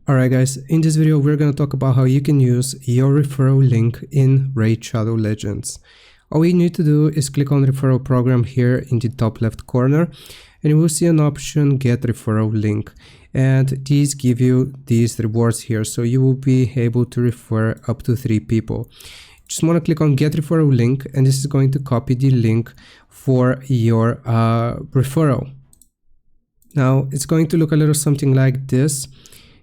Alright guys, in this video we're going to talk about how you can use your referral link in Raid Shadow Legends. All you need to do is click on referral program here in the top left corner and you will see an option get referral link, and these give you these rewards here, so you will be able to refer up to 3 people. Just want to click on get referral link and this is going to copy the link for your referral. Now it's going to look a little something like this.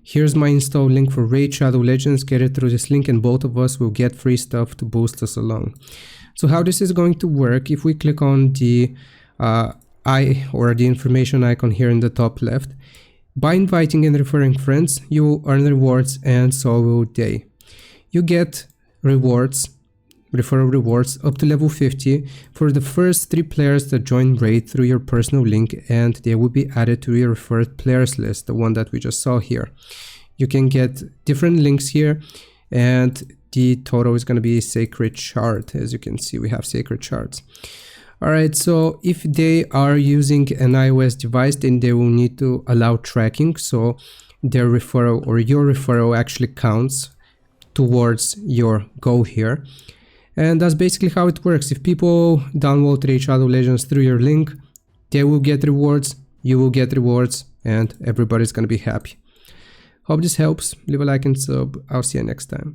Here's my install link for Raid Shadow Legends. Get it through this link and both of us will get free stuff to boost us along. So how this is going to work, if we click on the eye or the information icon here in the top left, by inviting and referring friends, you will earn rewards and so will they. You get rewards, referral rewards up to level 50 for the first 3 players that join Raid through your personal link, and they will be added to your referred players list, the one that we just saw here. You can get different links here and the total is going to be Sacred Shard. As you can see, we have Sacred Shards. Alright, so if they are using an iOS device, then they will need to allow tracking, so their referral or your referral actually counts towards your goal here. And that's basically how it works. If people download Raid Shadow Legends through your link, they will get rewards, you will get rewards, and everybody's gonna be happy. Hope this helps. Leave a like and sub. I'll see you next time.